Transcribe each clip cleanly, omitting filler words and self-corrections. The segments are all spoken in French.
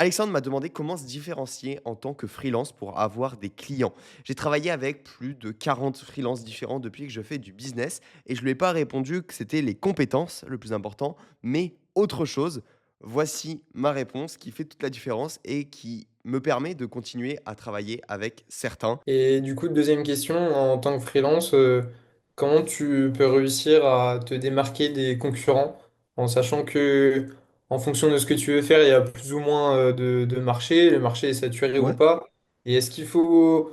Alexandre m'a demandé comment se différencier en tant que freelance pour avoir des clients. J'ai travaillé avec plus de 40 freelances différents depuis que je fais du business et je ne lui ai pas répondu que c'était les compétences le plus important, mais autre chose. Voici ma réponse qui fait toute la différence et qui me permet de continuer à travailler avec certains. Et du coup, deuxième question, en tant que freelance, comment tu peux réussir à te démarquer des concurrents en sachant que en fonction de ce que tu veux faire, il y a plus ou moins de marché, le marché est saturé ou Ouais. pas? Et est-ce qu'il faut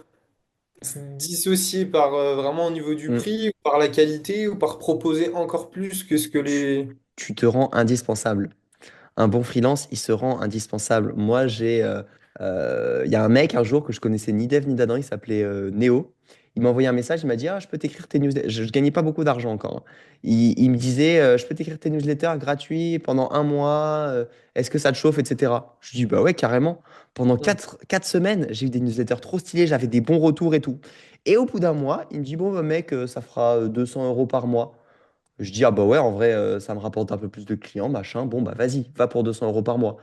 se dissocier par vraiment au niveau du Mm. prix, ou par la qualité, ou par proposer encore plus que ce que Tu, les... tu te rends indispensable. Un bon freelance, il se rend indispensable. Moi, il y a un mec un jour que je connaissais ni d'Eve ni d'Adam, il s'appelait Néo. Il m'a envoyé un message, il m'a dit, ah, je peux t'écrire tes newsletters. Je gagnais pas beaucoup d'argent encore, hein. Il me disait, je peux t'écrire tes newsletters gratuits pendant un mois. Est-ce que ça te chauffe, etc. Je dis, bah ouais, carrément. Pendant Hmm. quatre semaines, j'ai eu des newsletters trop stylés, j'avais des bons retours et tout. Et au bout d'un mois, il me dit, bon, bah, mec, ça fera 200 euros par mois. Je dis, ah bah ouais, en vrai, ça me rapporte un peu plus de clients, machin. Bon, bah vas-y, va pour 200 euros par mois.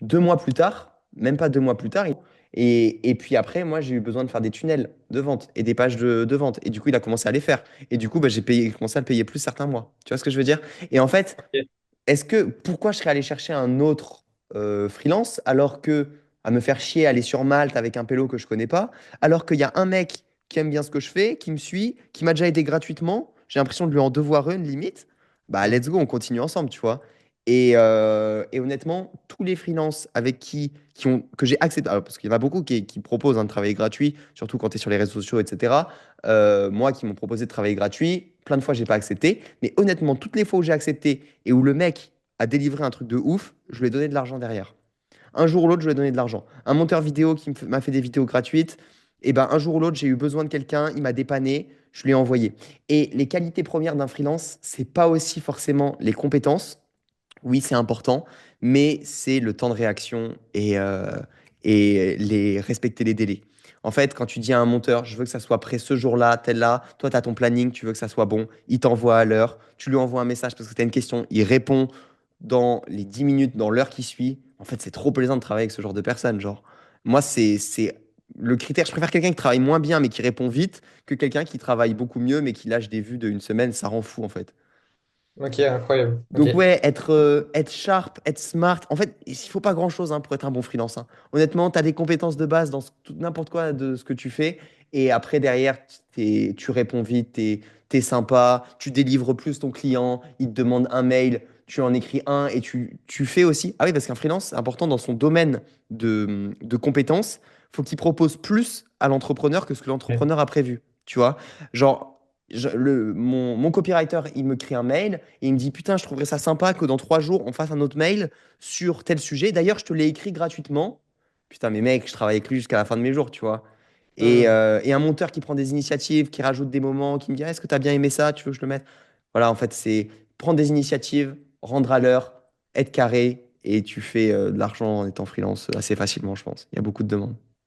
2 mois plus tard, même pas 2 mois plus tard, et puis après, moi, j'ai eu besoin de faire des tunnels de vente et des pages de vente. Et du coup, il a commencé à les faire. Et du coup, bah, commencé à le payer plus certains mois. Tu vois ce que je veux dire? Et en fait, Ok. pourquoi je serais allé chercher un autre freelance alors que à me faire chier, aller sur Malte avec un pélo que je connais pas, alors qu'il y a un mec qui aime bien ce que je fais, qui me suit, qui m'a déjà aidé gratuitement, j'ai l'impression de lui en devoir une limite, bah Hmm. let's go, on continue ensemble, tu vois. Et honnêtement, tous les freelances avec que j'ai accepté, alors, parce qu'il y en a beaucoup qui proposent un travail gratuit, surtout quand tu es sur les réseaux sociaux, etc. Moi, qui m'ont proposé de travailler gratuit, plein de fois, j'ai pas accepté. Mais honnêtement, toutes les fois où j'ai accepté et où le mec a délivré un truc de ouf, je lui ai donné de l'argent derrière. Un jour ou l'autre, je lui ai donné de l'argent. Un monteur vidéo m'a fait des vidéos gratuites, et ben un jour ou l'autre, j'ai eu besoin de quelqu'un, il m'a dépanné, je lui ai envoyé. Et les qualités premières d'un freelance, c'est pas aussi forcément les compétences. Oui, c'est important, mais c'est le temps de réaction et respecter les délais. En fait, quand tu dis à un monteur, je veux que ça soit prêt ce jour-là, tel là, toi, tu as ton planning, tu veux que ça soit bon, il t'envoie à l'heure, tu lui envoies un message parce que tu as une question, il répond dans les 10 minutes, dans l'heure qui suit. En fait, c'est trop plaisant de travailler avec ce genre de personnes. Genre, moi, c'est le critère. Je préfère quelqu'un qui travaille moins bien, mais qui répond vite, que quelqu'un qui travaille beaucoup mieux, mais qui lâche des vues d'une semaine. Ça rend fou, en fait. Ok, incroyable. Ok. Donc ouais, être sharp, être smart. En fait, il faut pas grand-chose hein, pour être un bon freelance, hein. Honnêtement, tu as des compétences de base dans n'importe quoi de ce que tu fais. Et après, derrière, tu réponds vite, tu es sympa, tu délivres plus ton client, il te demande un mail, tu en écris un et tu fais aussi. Ah oui, parce qu'un freelance, c'est important dans son domaine de compétences. Faut qu'il propose plus à l'entrepreneur que ce que Ouais. l'entrepreneur a prévu. Tu vois? Genre, mon copywriter, il me crée un mail et il me dit, putain, je trouverais ça sympa que dans 3 jours, on fasse un autre mail sur tel sujet. D'ailleurs, je te l'ai écrit gratuitement. Putain, mais mec, je travaille avec lui jusqu'à la fin de mes jours, tu vois. Hmm. Et un monteur qui prend des initiatives, qui rajoute des moments, qui me dit, ah, est-ce que tu as bien aimé ça? Tu veux que je le mette? Voilà, en fait, c'est prendre des initiatives, rendre à l'heure, être carré, et tu fais de l'argent en étant freelance assez facilement, je pense. Il y a beaucoup de demandes.